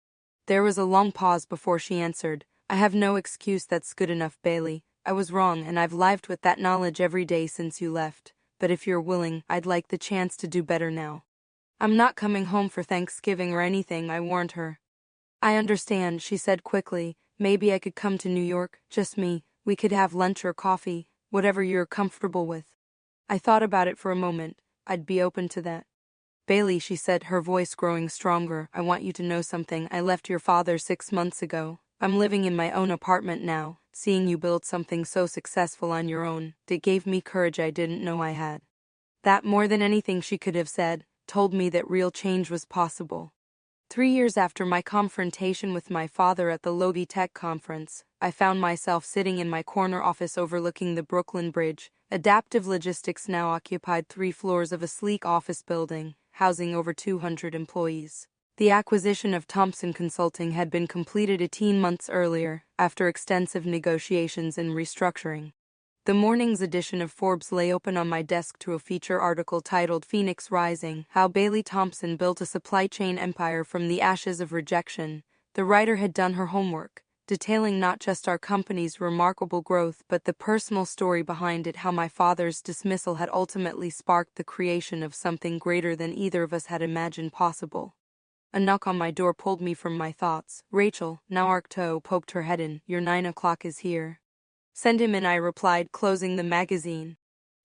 There was a long pause before she answered. I have no excuse that's good enough, Bailey. I was wrong, and I've lived with that knowledge every day since you left. But if you're willing, I'd like the chance to do better now. I'm not coming home for Thanksgiving or anything, I warned her. I understand, she said quickly. Maybe I could come to New York, just me. We could have lunch or coffee, whatever you're comfortable with. I thought about it for a moment. I'd be open to that. Bailey, she said, her voice growing stronger, I want you to know something. I left your father 6 months ago. I'm living in my own apartment now. Seeing you build something so successful on your own, it gave me courage I didn't know I had. That, more than anything she could have said, told me that real change was possible. 3 years after my confrontation with my father at the Logie Tech conference, I found myself sitting in my corner office overlooking the Brooklyn Bridge. Adaptive Logistics now occupied 3 floors of a sleek office building, housing over 200 employees. The acquisition of Thompson Consulting had been completed 18 months earlier, after extensive negotiations and restructuring. The morning's edition of Forbes lay open on my desk to a feature article titled Phoenix Rising: How Bailey Thompson Built a Supply Chain Empire from the Ashes of Rejection. The writer had done her homework, detailing not just our company's remarkable growth but the personal story behind it, how my father's dismissal had ultimately sparked the creation of something greater than either of us had imagined possible. A knock on my door pulled me from my thoughts. Rachel, now Arcto, poked her head in. Your 9 o'clock is here. Send him in, I replied, closing the magazine.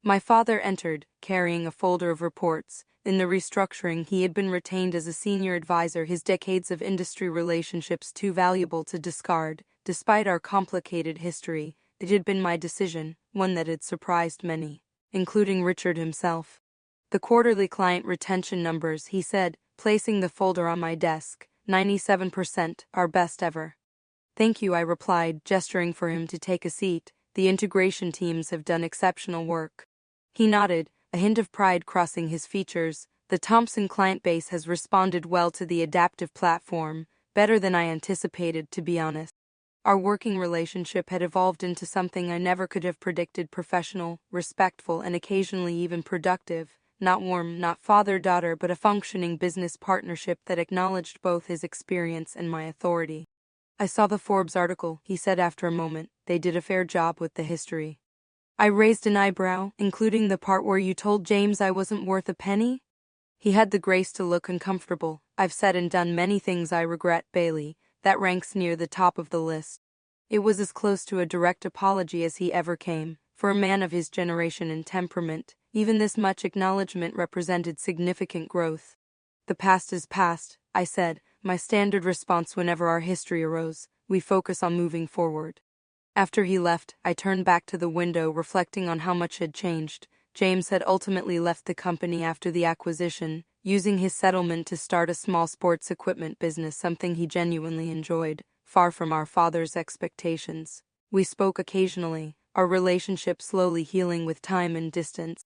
My father entered, carrying a folder of reports. In the restructuring, he had been retained as a senior advisor, his decades of industry relationships too valuable to discard. Despite our complicated history, it had been my decision, one that had surprised many, including Richard himself. The quarterly client retention numbers, he said, placing the folder on my desk, 97%, our best ever. Thank you, I replied, gesturing for him to take a seat. The integration teams have done exceptional work. He nodded, a hint of pride crossing his features. The Thompson client base has responded well to the adaptive platform, better than I anticipated, to be honest. Our working relationship had evolved into something I never could have predicted: professional, respectful, and occasionally even productive. Not warm, not father-daughter, but a functioning business partnership that acknowledged both his experience and my authority. I saw the Forbes article, he said after a moment. They did a fair job with the history. I raised an eyebrow, including the part where you told James I wasn't worth a penny. He had the grace to look uncomfortable. I've said and done many things I regret, Bailey. That ranks near the top of the list. It was as close to a direct apology as he ever came. For a man of his generation and temperament, even this much acknowledgement represented significant growth. The past is past, I said, my standard response whenever our history arose. We focus on moving forward. After he left, I turned back to the window, reflecting on how much had changed. James had ultimately left the company after the acquisition, using his settlement to start a small sports equipment business, something he genuinely enjoyed, far from our father's expectations. We spoke occasionally, our relationship slowly healing with time and distance.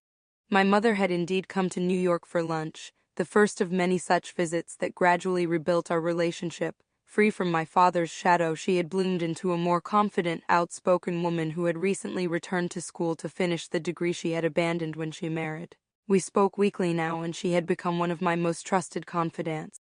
My mother had indeed come to New York for lunch, the first of many such visits that gradually rebuilt our relationship. Free from my father's shadow, she had bloomed into a more confident, outspoken woman who had recently returned to school to finish the degree she had abandoned when she married. We spoke weekly now, and she had become one of my most trusted confidants.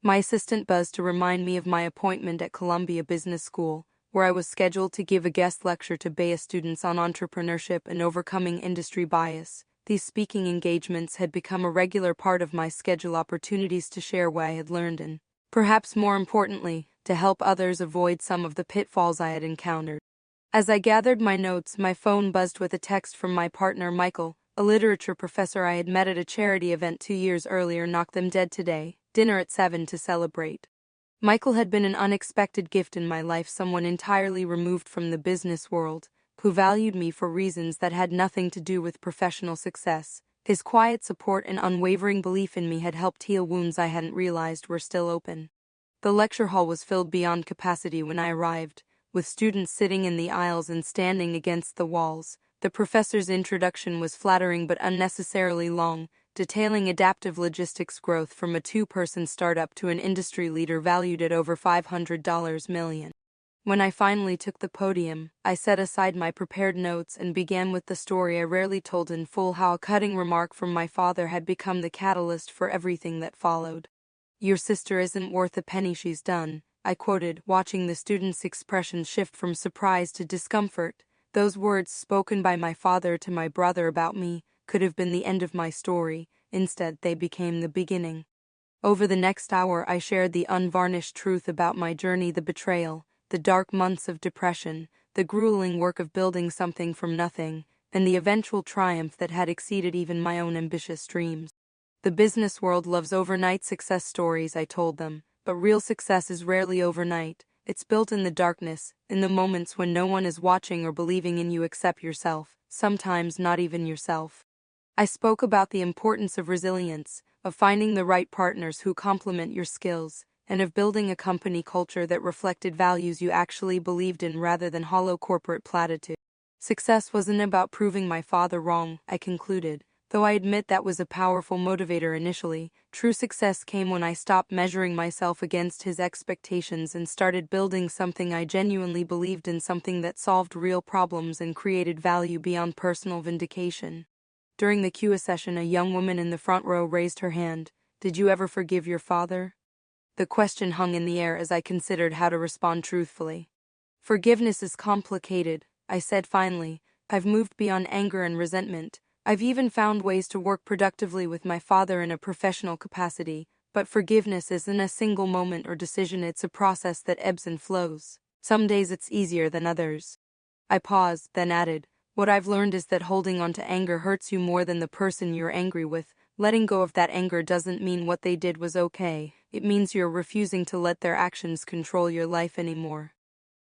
My assistant buzzed to remind me of my appointment at Columbia Business School, where I was scheduled to give a guest lecture to BA students on entrepreneurship and overcoming industry bias. These speaking engagements had become a regular part of my schedule, opportunities to share what I had learned and Perhaps more importantly, to help others avoid some of the pitfalls I had encountered. As I gathered my notes, my phone buzzed with a text from my partner Michael, a literature professor I had met at a charity event 2 years earlier. Knocked them dead today, dinner at 7 to celebrate. Michael had been an unexpected gift in my life, someone entirely removed from the business world, who valued me for reasons that had nothing to do with professional success. His quiet support and unwavering belief in me had helped heal wounds I hadn't realized were still open. The lecture hall was filled beyond capacity when I arrived, with students sitting in the aisles and standing against the walls. The professor's introduction was flattering but unnecessarily long, detailing adaptive logistics growth from a 2-person startup to an industry leader valued at over $500 million. When I finally took the podium, I set aside my prepared notes and began with the story I rarely told in full: how a cutting remark from my father had become the catalyst for everything that followed. "Your sister isn't worth a penny she's done," I quoted, watching the students' expressions shift from surprise to discomfort. Those words, spoken by my father to my brother about me, could have been the end of my story. Instead, they became the beginning. Over the next hour, I shared the unvarnished truth about my journey: the betrayal, the dark months of depression, the grueling work of building something from nothing, and the eventual triumph that had exceeded even my own ambitious dreams. "The business world loves overnight success stories," I told them, "but real success is rarely overnight. It's built in the darkness, in the moments when no one is watching or believing in you except yourself, sometimes not even yourself." I spoke about the importance of resilience, of finding the right partners who complement your skills, and of building a company culture that reflected values you actually believed in rather than hollow corporate platitudes. Success wasn't about proving my father wrong, I concluded. Though I admit that was a powerful motivator initially, true success came when I stopped measuring myself against his expectations and started building something I genuinely believed in, something that solved real problems and created value beyond personal vindication. During the Q&A session, a young woman in the front row raised her hand. "Did you ever forgive your father?" The question hung in the air as I considered how to respond truthfully. "Forgiveness is complicated," I said finally. "I've moved beyond anger and resentment. I've even found ways to work productively with my father in a professional capacity, but forgiveness isn't a single moment or decision. It's a process that ebbs and flows. Some days it's easier than others." I paused, then added, "What I've learned is that holding on to anger hurts you more than the person you're angry with. Letting go of that anger doesn't mean what they did was okay. It means you're refusing to let their actions control your life anymore."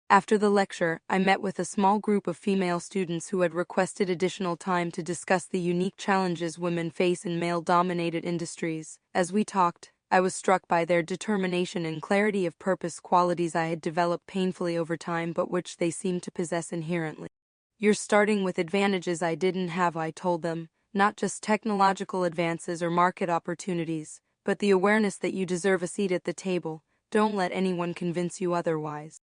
After the lecture, I met with a small group of female students who had requested additional time to discuss the unique challenges women face in male-dominated industries. As we talked, I was struck by their determination and clarity of purpose, qualities I had developed painfully over time but which they seemed to possess inherently. "You're starting with advantages I didn't have," I told them, "not just technological advances or market opportunities, but the awareness that you deserve a seat at the table. Don't let anyone convince you otherwise."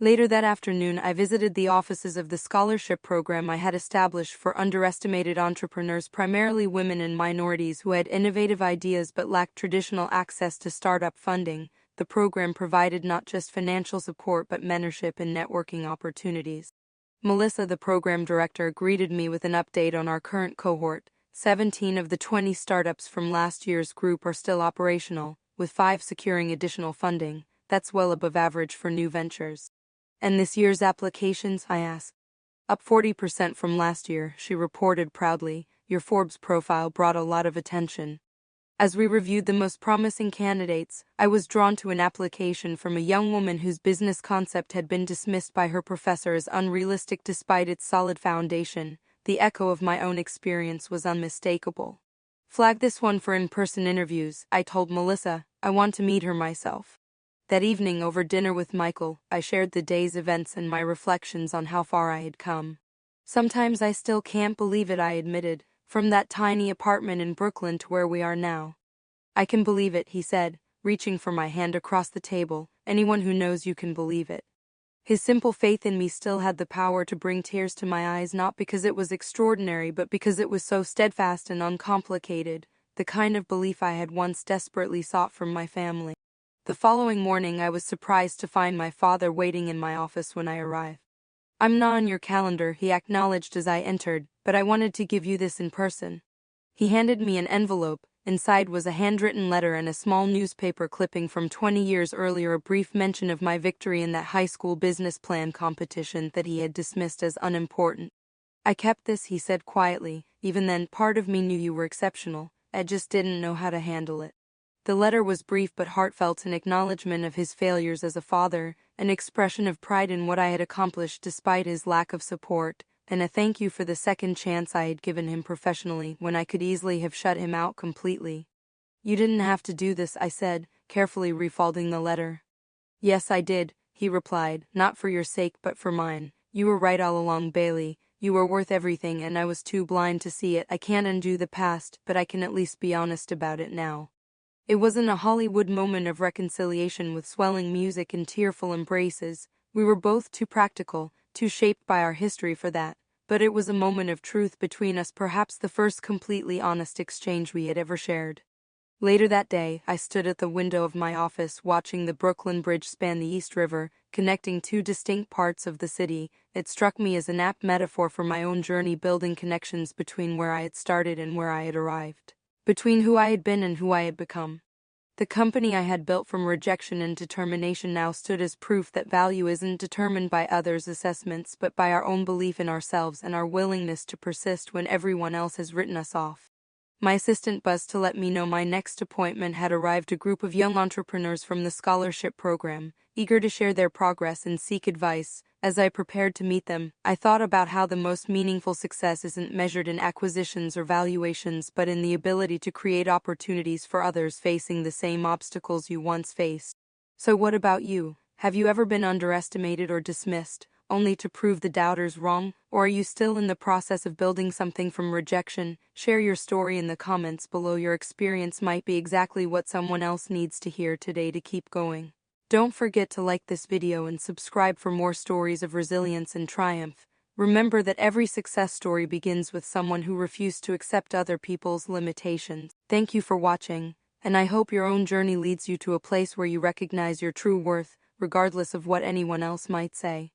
Later that afternoon, I visited the offices of the scholarship program I had established for underestimated entrepreneurs, primarily women and minorities who had innovative ideas but lacked traditional access to startup funding. The program provided not just financial support but mentorship and networking opportunities. Melissa, the program director, greeted me with an update on our current cohort. 17 of the 20 startups from last year's group are still operational, with 5 securing additional funding. That's well above average for new ventures. "And this year's applications?" I asked. "Up 40% from last year," she reported proudly. "Your Forbes profile brought a lot of attention." As we reviewed the most promising candidates, I was drawn to an application from a young woman whose business concept had been dismissed by her professor as unrealistic despite its solid foundation. The echo of my own experience was unmistakable. "Flag this one for in-person interviews," I told Melissa. "I want to meet her myself." That evening, over dinner with Michael, I shared the day's events and my reflections on how far I had come. "Sometimes I still can't believe it," I admitted, "from that tiny apartment in Brooklyn to where we are now." "I can believe it," he said, reaching for my hand across the table. "Anyone who knows you can believe it." His simple faith in me still had the power to bring tears to my eyes, not because it was extraordinary but because it was so steadfast and uncomplicated, the kind of belief I had once desperately sought from my family. The following morning, I was surprised to find my father waiting in my office when I arrived. "I'm not on your calendar," he acknowledged as I entered, "but I wanted to give you this in person." He handed me an envelope Inside was a handwritten letter and a small newspaper clipping from 20 years earlier, a brief mention of my victory in that high school business plan competition that he had dismissed as unimportant. "I kept this," he said quietly. "Even then, part of me knew you were exceptional. I just didn't know how to handle it." The letter was brief but heartfelt, an acknowledgement of his failures as a father, an expression of pride in what I had accomplished despite his lack of support, and a thank you for the second chance I had given him professionally when I could easily have shut him out completely. "You didn't have to do this," I said, carefully refolding the letter. "Yes, I did," he replied, "not for your sake but for mine. You were right all along, Bailey. You were worth everything and I was too blind to see it. I can't undo the past, but I can at least be honest about it now." It wasn't a Hollywood moment of reconciliation with swelling music and tearful embraces. We were both too practical, too shaped by our history for that. But it was a moment of truth between us, perhaps the first completely honest exchange we had ever shared. Later that day, I stood at the window of my office watching the Brooklyn Bridge span the East River, connecting two distinct parts of the city. It struck me as an apt metaphor for my own journey, building connections between where I had started and where I had arrived, between who I had been and who I had become. The company I had built from rejection and determination now stood as proof that value isn't determined by others' assessments but by our own belief in ourselves and our willingness to persist when everyone else has written us off. My assistant buzzed to let me know my next appointment had arrived, a group of young entrepreneurs from the scholarship program, eager to share their progress and seek advice. As I prepared to meet them, I thought about how the most meaningful success isn't measured in acquisitions or valuations but in the ability to create opportunities for others facing the same obstacles you once faced. So what about you? Have you ever been underestimated or dismissed, only to prove the doubters wrong? Or are you still in the process of building something from rejection? Share your story in the comments below. Your experience might be exactly what someone else needs to hear today to keep going. Don't forget to like this video and subscribe for more stories of resilience and triumph. Remember that every success story begins with someone who refused to accept other people's limitations. Thank you for watching, and I hope your own journey leads you to a place where you recognize your true worth, regardless of what anyone else might say.